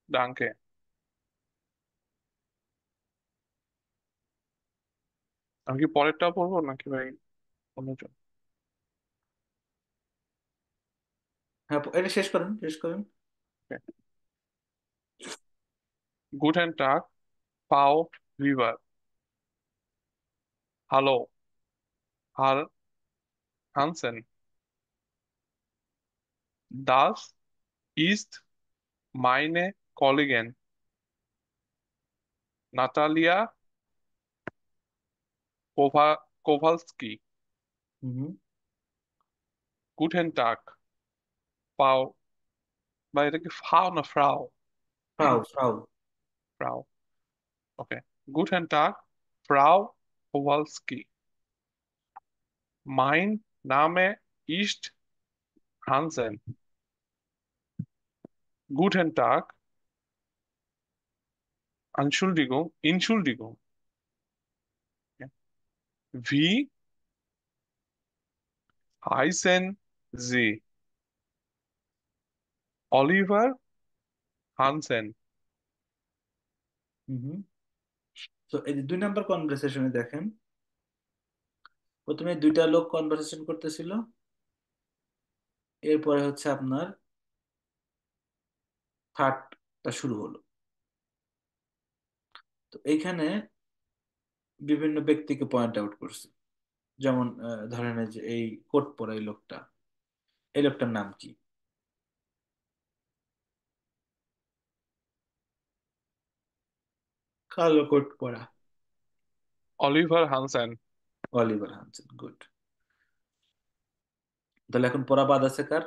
ডাঙ্কে। আমি কি পরেরটা পড়বো নাকি ভাই অন্যজন? হ্যাঁ এটা শেষ করেন, শেষ করেন। গুটেন টাগ, পাও ভিভার, হ্যালো হার হানসেন, দাস ইস্ট মাইনে কলিগেন, নাতালিয়া কোভা কোভালস্কি, হুম। গুটেন টাগ, পাও, বা এটা কি ফাও না ফ্রাও? ফ্রাউ, ফ্রাউ। ফ্রাও। ওকে, গুটেন টাগ, ফ্রাও কোভালস্কি, মাইন নামে ইস্ট হানসেন, গুটেন টাগ, Entschuldigung, Entschuldigung. Wie heißen Sie? Oliver Hansen. হুম। তো এই যে 2 নম্বর কনভারসেশনে দেখেন, প্রথমে দুইটা লোক কনভারসেশন করতেছিল, এরপরে হচ্ছে আপনার থার্ডটা শুরু হলো। তো এইখানে বিভিন্ন ব্যক্তিকে পয়েন্ট আউট করছে। যেমন ধরেন এই যে এই কোট পরা এই লোকটা, এই লোকটার নাম কি? কালো কোট পরা। Oliver Hansen. Oliver Hansen, good. তাহলে এখন পড়া বাদ আছে কার?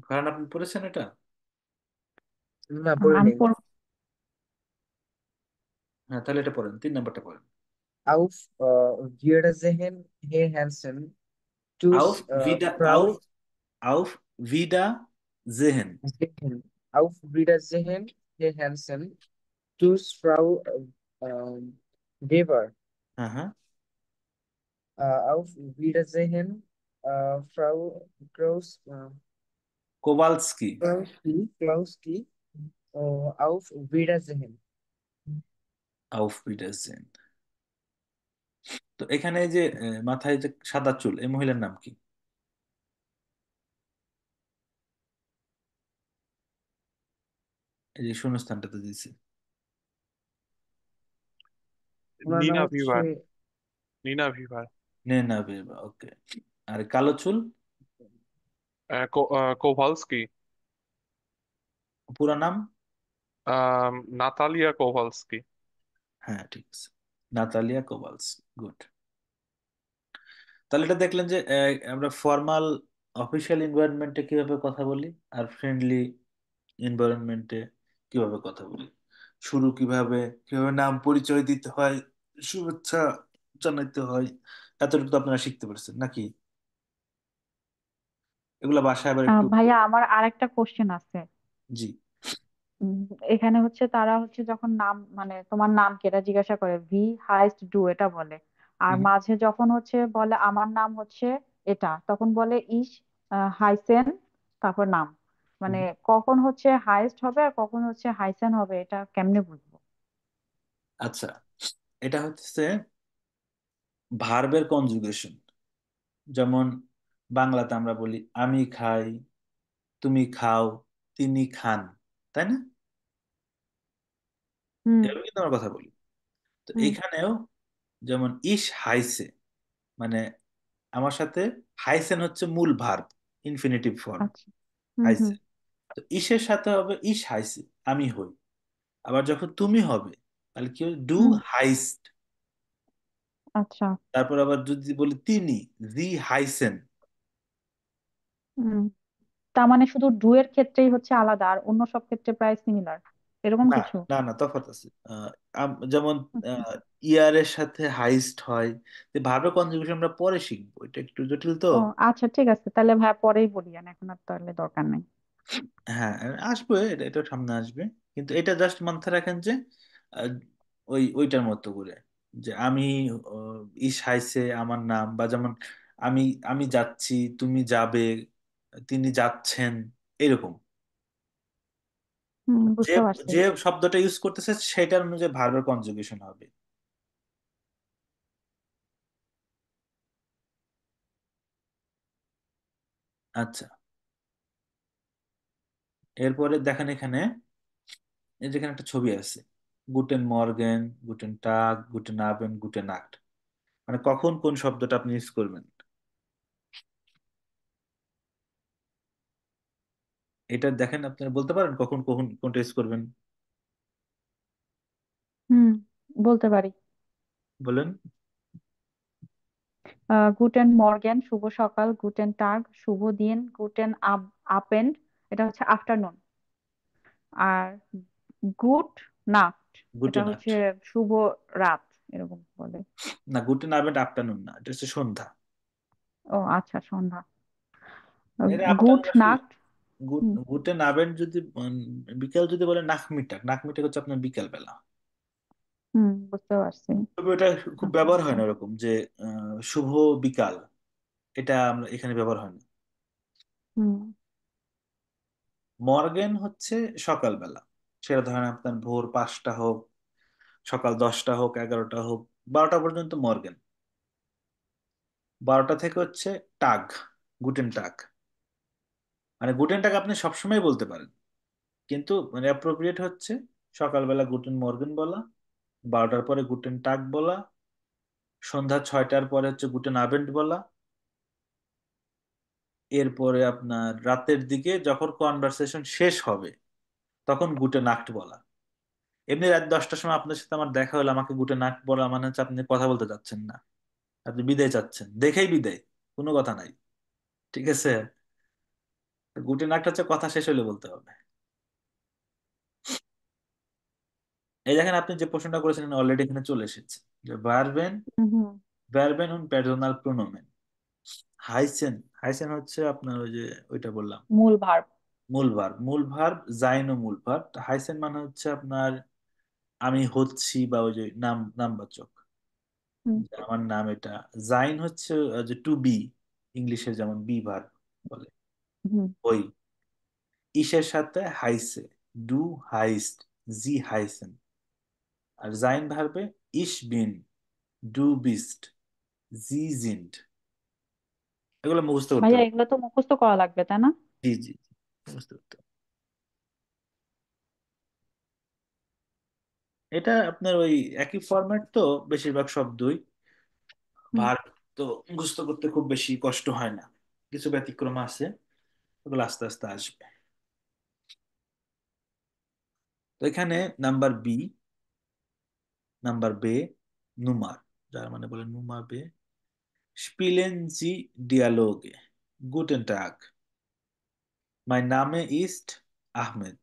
কারণ আপনি পড়েছেন এটা। না, পড়ি আমি নাই। হ্যাঁ তাহলে এটা পড়েন, 3 নম্বরটা পড়েন। Auf Wiedersehen, Herr Hansen. আউফ Tschüss, ভিডা, Frau আউফ Vida জেহেন। Sehen. Auf Wiedersehen, Herr Hansen. Tschüss, Frau Weber. হ্যাঁ হ্যাঁ। Auf Wiedersehen, Frau Kraus, কোভালস্কি। Klauski. Auf Wiedersehen. আউফ ভিডা জেহেন। তো এখানে এই যে মাথায় যে সাদা চুল, এই মহিলার নাম কি? এই যে শূন্যস্থানটাতে দিয়েছি। ওনার নাম Nina হচ্ছে Vivar. Nina Vivar. নে না বেবা, ওকে। আর কালো চুল? Kowalski. পুরা নাম? Natalia Kowalski. হ্যাঁ ঠিক আছে। Natalia Kowalski, good. তাহলে এটা দেখলেন যে আমরা ফর্মাল অফিসিয়াল এনভায়রনমেন্টে কিভাবে কথা বলি আর ফ্রেন্ডলি এনভায়রনমেন্টে কিভাবে কথা বলি, শুরু কিভাবে, কিভাবে নাম পরিচয় দিতে হয়, শুভেচ্ছা জানাইতে হয়, এতটুকু তো আপনারা শিখতে পারছেন নাকি? এগুলো বাসায় আবার একটু। ভাইয়া আমার আরেকটা কোশ্চেন আছে। জি। উম, এখানে হচ্ছে তারা হচ্ছে যখন নাম মানে তোমার নাম কি এটা জিজ্ঞাসা করে, ভি হাইস্ট ডু এটা বলে। আর হুম মাঝে যখন হচ্ছে বলে আমার নাম হচ্ছে এটা, তখন বলে ইস হাইসেন, তারপর নাম। মানে হুম। কখন হচ্ছে হাইস্ট হবে আর কখন হচ্ছে হাইসেন হবে, এটা কেমনে বুঝবো? আচ্ছা, এটা হচ্ছে ভার্বের কনজুগেশন। যেমন বাংলাতে আমরা বলি আমি খাই, তুমি খাও, তিনি খান, তাই না? হুম। এভাবে কিন্তু আমরা কথা বলি। তো হুম। এইখানেও যেমন ইস হাইসে, মানে আমার সাথে, হাইসেন হচ্ছে মূল ভার্ব, ইনফিনিটিভ ফর্ম আচ্ছা। হুম হুম। হাইসে। তো ইসের সাথে হবে ইস হাইসে, আমি হই। আবার যখন তুমি হবে তাহলে কি হবে, ডু হুম। হাইস্ট। আচ্ছা। তারপর আবার যদি বলি তিনি, জি হাইসেন। হুম। তার মানে শুধু ডু এর ক্ষেত্রেই হচ্ছে আলাদা, আর অন্য সব ক্ষেত্রে প্রায় সিমিলার, এরকম না কিছু? না না, তফাৎ আছে। যেমন আচ্ছা। ইয়ারের সাথে হাইস্ট হয়। ভার্বের কনজুগেশন আমরা পরে শিখবো, এটা একটু জটিল তো। ও আচ্ছা, ঠিক আছে, তাহলে ভাইয়া পরেই বলি, এখন আর তাহলে দরকার নাই। হ্যাঁ, আসবে, এটা সামনে আসবে। কিন্তু এটা জাস্ট মাথায় রাখেন যে আহ, ওইটার মতো করে, যে আমি ইস হাইছে আমার নাম, বা যেমন আমি আমি যাচ্ছি, তুমি যাবে, তিনি যাচ্ছেন, এরকম। যে বুঝতে পারছি। যে শব্দটা ইউজ করতেছে সেটার অনুযায়ী ভার্বের কনজুগেশন হবে। আচ্ছা, এরপরে দেখেন এখানে, এই যেখানে একটা ছবি আছে, গুটেন মর্গেন, গুটেন টাগ, গুটেন আবেন, গুটেন নাক্ট, মানে কখন কোন শব্দটা আপনি ইউজ করবেন। এটা দেখেন, আপনি বলতে পারেন কখন কখন কোনটা ইউজ করবেন? হুম, বলতে পারি। বলেন। গুটেন মর্গেন শুভ সকাল, গুটেন টাগ শুভ দিন, গুটেন আপেন্ড এটা হচ্ছে আফটারনুন, আর গুড নাইট এটা গুটেন নাক্ট। হচ্ছে শুভ রাত, এরকম বলে। না, গুটেন আবেন্ড আফটারনুন না, এটা হচ্ছে সন্ধ্যা। ও আচ্ছা, সন্ধ্যা। এটা গুড আফটারনুন আসলে। নাইট। হুম। গুটেন আবেন্ড যদি বিকেল যদি বলে, নাকমিটাক, নাকমিটাক হচ্ছে আপনার বিকেল বেলা। হুম, বুঝতে পারছি। তবে এটা খুব আচ্ছা ব্যবহার আচ্ছা। হয় না এরকম যে শুভ বিকাল, এটা আমরা এখানে ব্যবহার হয় না। হুম। মর্গেন হচ্ছে সকালবেলা, সেটা ধরেন আপনার ভোর 5টা হোক, সকাল 10টা হোক, 11টা হোক, 12টা পর্যন্ত মর্গেন। 12টা থেকে হচ্ছে টাগ, গুটেন টাগ। মানে গুটেন টাগ আপনি সবসময় বলতে পারেন, কিন্তু মানে অ্যাপ্রোপ্রিয়েট হচ্ছে সকালবেলা গুটেন মর্গেন বলা, 12টার পরে গুটেন টাগ বলা, সন্ধ্যা 6টার পরে হচ্ছে গুটেন আবেন্ড বলা, এরপরে আপনার রাতের দিকে যখন কনভারসেশন শেষ হবে তখন গুটেন নাক্ট বলা। এমনি রাত 10টার সময় আপনার সাথে আমার দেখা হলো, আমাকে গুটেন নাক্ট বলা মানে হচ্ছে আপনি কথা বলতে চাচ্ছেন না, আপনি বিদায় চাচ্ছেন, দেখেই বিদায়, কোনো কথা নাই। ঠিক আছে? গুটেন নাক্ট হচ্ছে কথা শেষ হলে বলতে হবে। এই দেখেন, আপনি যে প্রশ্নটা করেছিলেন অলরেডি এখানে চলে এসেছে, যে ভার্বেন, হুম হুম। ভার্বেন উন পার্সোনাল প্রোনোমেন। হাইসেন, হাইসেন হচ্ছে আপনার ওই যে ওইটা বললাম, মূল ভার্ব। মূল ভার্ব, মূল ভার্ব জাইন ও মূল ভার্ব। হাইসেন মানে হচ্ছে আপনার আমি হচ্ছি, বা ওই যে নামবাচক, হুম যে আমার নাম এটা। জাইন হচ্ছে যে টু বি, ইংলিশে যেমন বি ভার্ব বলে, হুম। ওই। ইসের সাথে হাইসে, ডু হাইস্ট, জি হাইসেন। আর জাইন ভার্বে ইস বিন, ডু বিস্ট, জি জিন্ট। এগুলো মুখস্থ করতে ভাইয়া হবে। এগুলো তো মুখস্থ করা লাগবে, তাই না? জি জি জি, মুখস্থ করতে হবে। এটা আপনার ওই একই ফরম্যাট তো, বেশিরভাগ শব্দই। হুম। ভার্ব তো মুখস্থ করতে খুব বেশি কষ্ট হয় না, কিছু ব্যতিক্রম আছে, ওগুলো আস্তে আস্তে আসবে। তো এখানে নাম্বার বি, নাম্বার বে, নুমার, যার মানে বলে নুমাবে। স্পিলেন জি ডিয়ালোগে, গুটেন টাগ, মাই নামে ইস্ট আহমেদ,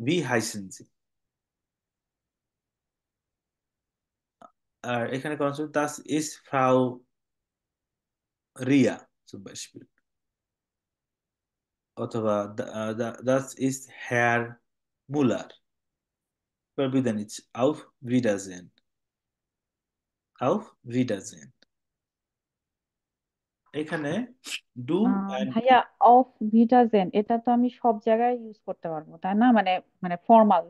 ভি হাইসেন জি। আর এখানে কোন দাস ইস ফ্রাউ রিয়া zum Beispiel, অথবা দাস ইস হেয়ার মুলার, প্রবিদানিচ আউফ ভিডাজেন, আউফ ভিডাজেন। এখানে ডু অ্যান্ড, ভাইয়া, অফ ভিটাজেন এটা তো আমি সব জায়গায় ইউজ করতে পারবো তাই না? মানে মানে ফর্মাল,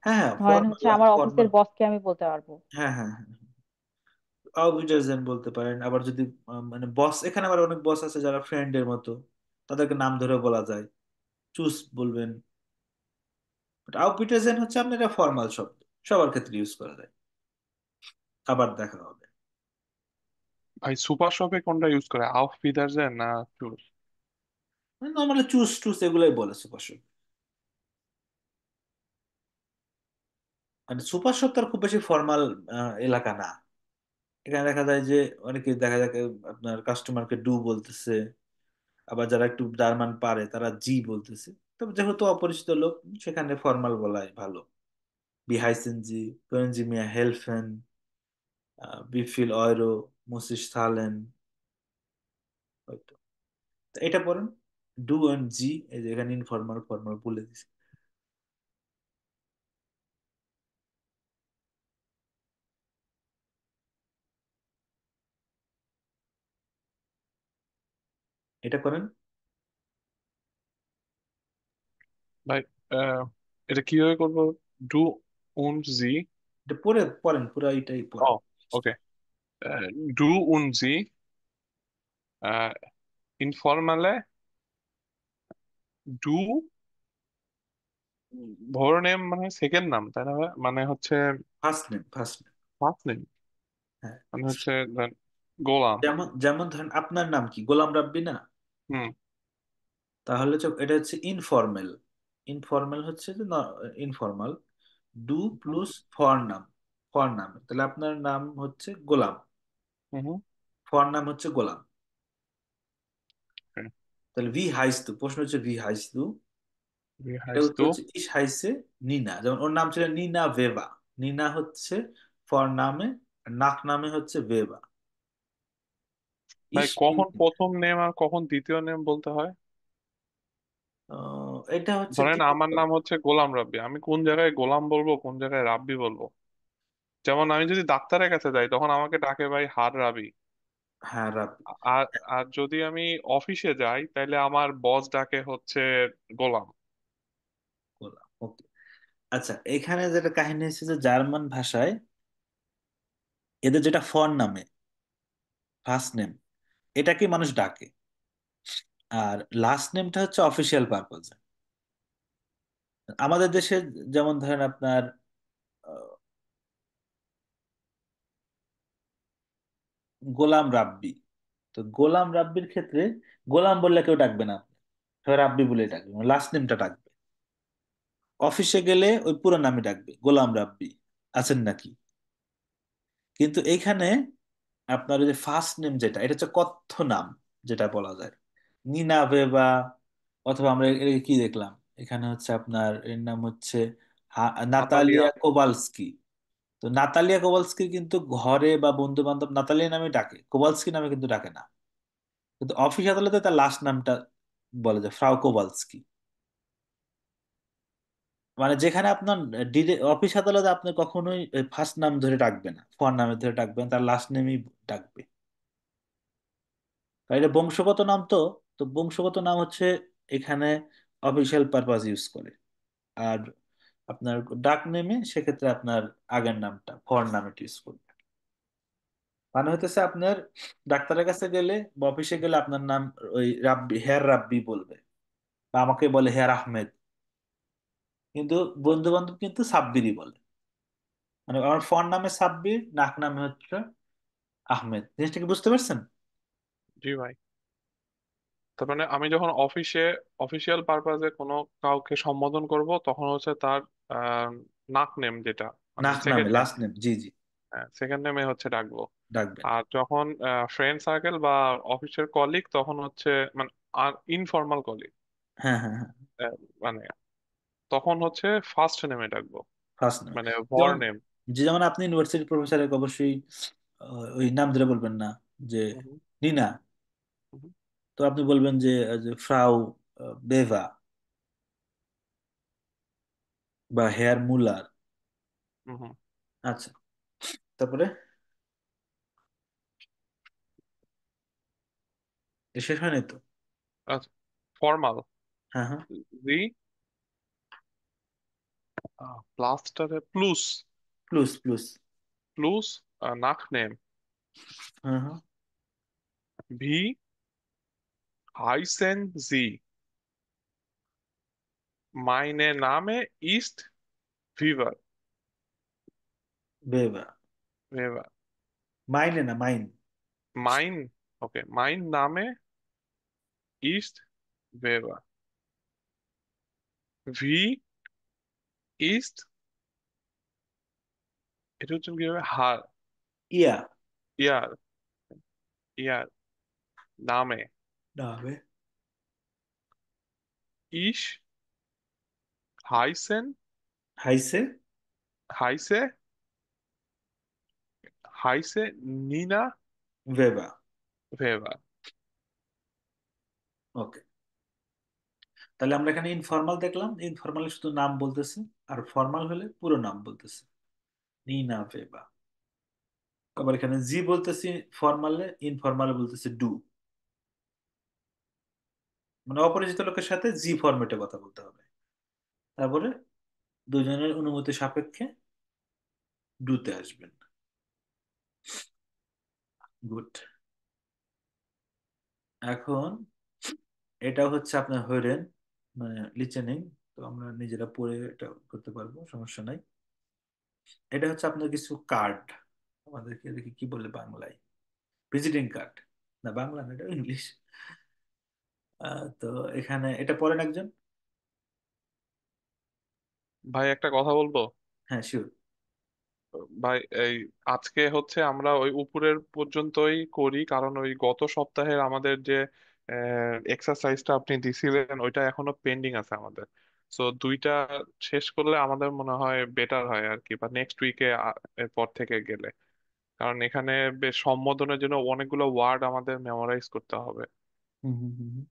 হ্যাঁ হ্যাঁ ধরেন হচ্ছে ফর্মাল, আমার অফিসের ফর্মাল। বসকে আমি বলতে পারবো। হ্যাঁ হ্যাঁ হ্যাঁ, আউফ ভিডাজেন বলতে পারেন। আবার যদি মানে বস, এখানে আবার অনেক বস আছে যারা ফ্রেন্ডের মতো, তাদেরকে নাম ধরে বলা যায়, চুজ বলবেন। বাট আউফ ভিডাজেন হচ্ছে আপনার এটা ফর্মাল শব্দ, সবার ক্ষেত্রে ইউজ করা যায়। আবার দেখা হবে। ভাই সুপার শপে কোনটা ইউজ করে, আউফ বিদারজেন না চুজ? নর্মালি চুজ টুস এগুলাই বলে সুপার শপ। মানে সুপার শপ তার খুব বেশি ফর্মাল এলাকা না। এখানে দেখা যায় যে অনেকে দেখা যায় আপনার কাস্টমারকে ডু বলতেছে, আবার যারা একটু জার্মান পারে তারা জি বলতেছে। তবে যেহেতু অপরিচিত লোক, সেখানে ফর্মাল বলাই ভালো। বি হাইসেন জি, können Sie mir helfen, wie viel Euro muss ich zahlen, হয়তো। তো এটা পড়েন, ডু এন্ড জি, এই যে এখানে ইনফর্মাল ফর্মাল বলে দিছি। এটা করেন। ভাই আহ, এটা কিভাবে করবো? ডু উন জি। এটা পড়ে পড়েন, পুরো এটাই ও পড়েন। ওকে। ডু উন জি ইনফরমালে ডু ভোর নেম মানে সেকেন্ড নাম তাই না ভাই? মানে হচ্ছে first name, first name. First name, হ্যাঁ, মানে হচ্ছে গোলাম। যেমন যেমন ধরেন আপনার নাম কি, গোলাম রাব্বি না? হুম। তাহলে এটা হচ্ছে ইনফর্মাল। ইনফর্মাল হচ্ছে যে informal. Do hmm plus for নাম, ফর নাম, তাহলে আপনার নাম হচ্ছে গোলাম, হুম। ফর নাম হচ্ছে গোলাম। তাহলে ভি হাইস তু, প্রশ্ন হচ্ছে ভি হাইস তু, এটা উত্তর তো হচ্ছে ইস হাইসে নিনা। যেমন ওর নাম ছিল নিনা ভেবা, নিনা হচ্ছে ফর নামে, আর নাক নামে হচ্ছে ভেবা। ভাই ইস কখন প্রথম নেম আর কখন দ্বিতীয় নেম বলতে হয়? এটা হচ্ছে কি ধরেন আমার বলতো? নাম হচ্ছে গোলাম রাব্বি, আমি কোন জায়গায় গোলাম বলবো কোন জায়গায় রাব্বি বলবো? যেমন আমি যদি ডাক্তারের কাছে যাই তখন আমাকে ডাকে ভাই হার রাবি। হ্যাঁ রাব্বি। আর আর যদি আমি অফিসে যাই তাহলে আমার বস ডাকে হচ্ছে গোলাম। গোলাম, ওকে। আচ্ছা, এখানে যেটা কাহিনী হচ্ছে যে জার্মান ভাষায় এদের যেটা ফর নামে, ফার্স্ট নেম, এটাকে মানুষ ডাকে। আর লাস্ট নেমটা হচ্ছে অফিসিয়াল পারপোজে। আমাদের দেশে যেমন ধরেন আপনার আহ, গোলাম রাব্বি। তো গোলাম রাব্বির ক্ষেত্রে গোলাম বললে কেউ ডাকবে না, সবাই রাব্বি বলে ডাকবে, লাস্ট নেমটা ডাকবে। অফিসে গেলে ওই পুরো নামই ডাকবে, গোলাম রাব্বি, আছেন নাকি। কিন্তু এইখানে আপনার ওই যে ফার্স্ট নেম যেটা, এটা হচ্ছে কথ্য নাম, যেটা বলা যায় নিনা ভেবা। অথবা আমরা কি দেখলাম, এখানে হচ্ছে আপনার এর নাম হচ্ছে নাতালিয়া। নাতালিয়া কোবালস্কি। তো নাতালিয়া কোবালস্কি কিন্তু ঘরে বা বন্ধু বান্ধব নাতালিয়া নামে ডাকে, কোবালস্কি নামে কিন্তু ডাকে না। কিন্তু অফিস আদালতে তার লাস্ট নামটা বলে যায় ফ্রাউ কোবালস্কি। মানে যেখানে আপনার অফিস আদালতে আপনি কখনোই ফার্স্ট নাম ধরে ডাকবে না, ফোন নামে ধরে ডাকবেন, তার লাস্ট নেমই ডাকবে। কারণ এটা বংশগত নাম তো। তো বংশগত নাম হচ্ছে এখানে অফিসিয়াল পারপাস ইউজ করে। আর আপনার ডাক নেমে সেক্ষেত্রে আপনার আগের নামটা ফর নামে ইউজ করবে। মানে হইতেছে আপনার ডাক্তারের কাছে গেলে বা অফিসে গেলে আপনার নাম ওই রাব্বি, হেয়ার রাব্বি বলবে, বা আমাকে বলে হেয়ার আহমেদ। কিন্তু বন্ধু বান্ধব কিন্তু সাব্বিরই বলে। মানে আমার ফোন নামে সাব্বির, ডাক নামে হচ্ছে আহমেদ। জিনিসটা কি বুঝতে পারছেন? জি ভাই। তার মানে আমি যখন অফিসে অফিসিয়াল পারপাজে কোনো কাউকে সম্বোধন করব তখন হচ্ছে তার নাক নেম যেটা মানে নাক নামে সেকেন্ড নেম। লাস্ট নেম, জি জি। হ্যাঁ, সেকেন্ড নেমে হচ্ছে ডাকবো। ডাকবেন। আর যখন ফ্রেন্ড সার্কেল বা অফিসের কলিগ, তখন হচ্ছে মানে ইনফর্মাল কলিগ, হ্যাঁ হ্যাঁ হ্যাঁ। মানে তখন হচ্ছে ফার্স্ট নেমে ডাকবো, ফার্স্ট নেম। মানে ভর যেমন, নেম। যেমন আপনি ইউনিভার্সিটির প্রফেসরের অবশ্যই ওই নাম ধরে বলবেন না, যে নিনা। তো আপনি বলবেন যে ফ্রাউ বেভা বা হেয়ার মুলার। আচ্ছা, তারপরে এ শেষ হয়নি তো? আচ্ছা, ফর্মাল, হ্যাঁ হ্যাঁ। জি, প্লাস্টারে প্লুস, প্লুস প্লুস। প্লুস নাক নেম, হ্যাঁ হ্যাঁ। ভি হাইসেন জি, মাইনে নামে ইস্ট ভিভার, বেভা। ভেভার, মাইনে না, মাইন। মাইন, ওকে, মাইন নামে ইস্ট ভেভার, ভি ইস্ট, এটা হচ্ছে কি হবে, হার, ইয়া। ইয়ার, ইয়ার নামে ডাবে। ইস হাইসেন, হাইসে। হাইসে, হাইসে নিনা ভেবা। ভেভার। ওকে, তাহলে আমরা এখানে ইনফর্মাল দেখলাম, ইনফর্মাল শুধু নাম বলতেছে, আর ফর্মাল হলে পুরো নাম বলতেছে, নিনা ভেবা। আবার এখানে জি বলতেছি ফর্মালে, ইনফর্মালে বলতেছে ডু। মানে অপরিচিত লোকের সাথে জি ফরম্যাটে কথা বলতে হবে। তারপরে দুজনের অনুমতি সাপেক্ষে ডুতে আসবেন। গুড। এখন এটা হচ্ছে আপনার হইরেন, মানে লিচেনিং। তো আমরা নিজেরা পড়ে এটা করতে পারবো, সমস্যা নাই। এটা হচ্ছে আপনার কিছু কার্ড, আমাদেরকে দেখি কি বলে বাংলায়, ভিজিটিং কার্ড। না, বাংলা না, এটা ইংলিশ। তো এখানে এটা পড়েন একজন। ভাই একটা কথা বলবো? হ্যাঁ, শিওর। ভাই এই আজকে হচ্ছে আমরা ওই উপরের পর্যন্তই করি, কারণ ওই গত সপ্তাহের আমাদের যে এক্সারসাইজটা আপনি দিছিলেন ওইটা এখনো পেন্ডিং আছে আমাদের। সো দুইটা শেষ করলে আমাদের মনে হয় বেটার হয় আর কি, বা নেক্সট উইকে এরপর থেকে গেলে, কারণ এখানে বেশ সম্বোধনের জন্য অনেকগুলো ওয়ার্ড আমাদের মেমোরাইজ করতে হবে। হুম হুম হুম।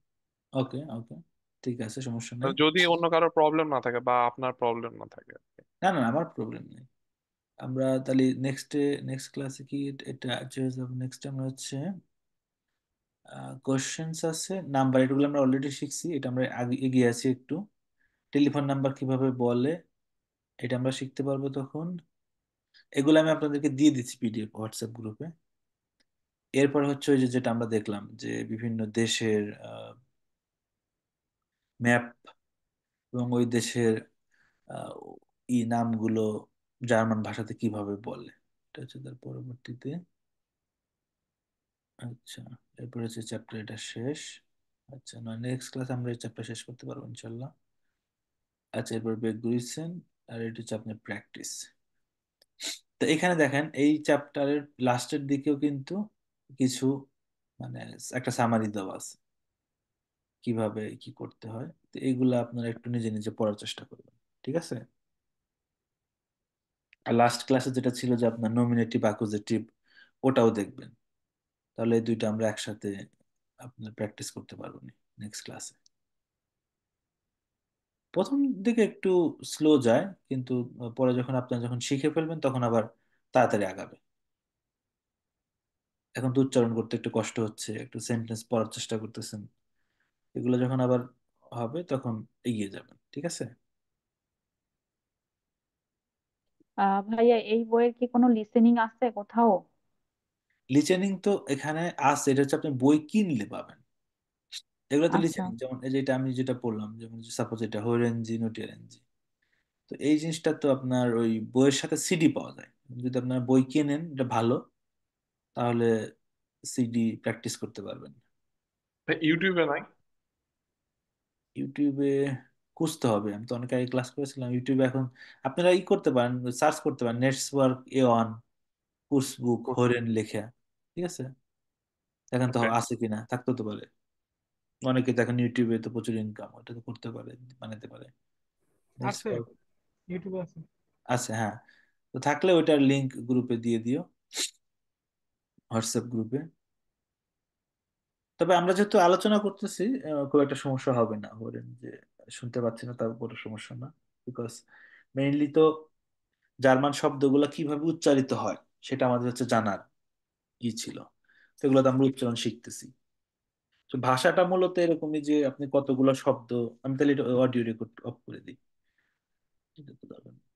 ওকে ওকে, ঠিক আছে, সমস্যা তো নেই। যদি অন্য কারো প্রবলেম না থাকে বা আপনার প্রবলেম না থাকে আর কি। না না না, আমার প্রবলেম নেই। আমরা তাহলে নেক্সট ক্লাসে কি এটা নেক্সট আমরা হচ্ছে কোশ্চেন্স আছে, নাম্বার, এগুলো আমরা অলরেডি শিখছি, এটা আমরা আগে এগিয়ে আছি একটু। টেলিফোন নাম্বার কিভাবে বলে এটা আমরা শিখতে পারবো তখন। এগুলো আমি আপনাদেরকে দিয়ে দিচ্ছি পিডিএফ হোয়াটসঅ্যাপ গ্রুপে। এরপর হচ্ছে ওই যে যেটা আমরা দেখলাম, যে বিভিন্ন দেশের ম্যাপ এবং ওই দেশের আহ, নামগুলো জার্মান ভাষাতে কিভাবে বলে, এটা হচ্ছে তার পরবর্তীতে। আচ্ছা, এরপর হচ্ছে চ্যাপ্টার এটা শেষ। আচ্ছা, না, নেক্সট ক্লাস আমরা এই চ্যাপ্টার শেষ করতে পারবো ইনশাল্লাহ। আচ্ছা, এরপর বেগ গুইসেন, আর এটা হচ্ছে আপনার প্র্যাকটিস। তো এখানে দেখেন এই চ্যাপ্টারের লাস্টের দিকেও কিন্তু কিছু, মানে একটা সামারি দেওয়া আছে কিভাবে কি করতে হয়। তো এইগুলো আপনারা একটু নিজে নিজে পড়ার চেষ্টা করবেন, ঠিক আছে? আর লাস্ট ক্লাসে যেটা ছিল যে আপনার নমিনেটিভ অ্যাকুজেটিভ, ওটাও দেখবেন। তাহলে এই দুইটা আমরা একসাথে আপনার প্র্যাকটিস করতে পারবো নেক্সট ক্লাসে। প্রথম দিকে একটু স্লো যায়, কিন্তু পরে যখন আপনারা যখন শিখে ফেলবেন তখন আবার তাড়াতাড়ি আগাবে। এখন তো উচ্চারণ করতে একটু কষ্ট হচ্ছে, একটু সেন্টেন্স পড়ার চেষ্টা করতেছেন, এগুলো যখন আবার হবে তখন এগিয়ে যাবেন, ঠিক আছে? ভাইয়া এই বইয়ের কি কোনো লিসেনিং আছে কোথাও? লিসেনিং তো এখানে আছে, এটা হচ্ছে আপনি বই কিনলে পাবেন। এগুলো তো আচ্ছা। লিসেনিং, যেমন এই যেটা আমি যেটা পড়লাম, যেমন সাপোজ এটা হইরেনজি নোটিয়ারেনজি। তো এই জিনিসটা তো আপনার ওই বইয়ের সাথে সিডি পাওয়া যায়। যদি আপনার বই কেনেন, এটা ভালো, তাহলে সিডি প্র্যাকটিস করতে পারবেন। ইউটিউবে নাই? ইউটিউবে খুঁজতে হবে, আমি তো অনেক আগে ক্লাস করেছিলাম ইউটিউবে। এখন আপনারা ই করতে পারেন, সার্চ করতে পারেন নেটওয়ার্ক A1, কুর্সবুক হরেন লেখা, ঠিক আছে? এখন তো ওকে। আছে কিনা, থাকতে তো পারে। অনেকে দেখেন ইউটিউবে তো প্রচুর ইনকাম, ওটা তো করতে পারে, বানাতে পারে। That's আছে, all. ইউটিউবে আছে। আছে, হ্যাঁ। তো থাকলে ওইটার লিংক গ্রুপে দিয়ে দিও, হোয়াটসঅ্যাপ গ্রুপে। তবে আমরা যেহেতু আলোচনা করতেছি, খুব একটা সমস্যা হবে না, ধরেন যে শুনতে পাচ্ছি না তার উপরে সমস্যা না। বিকজ মেইনলি তো জার্মান শব্দগুলো কিভাবে উচ্চারিত হয় সেটা আমাদের হচ্ছে জানার ছিল। তো এগুলো তো আমরা উচ্চারণ শিখতেছি। তো ভাষাটা মূলত এরকমই যে আপনি কতগুলো শব্দ, আমি তাহলে এটা অডিও রেকর্ড অফ করে দিই। এটা তো দরকার নেই।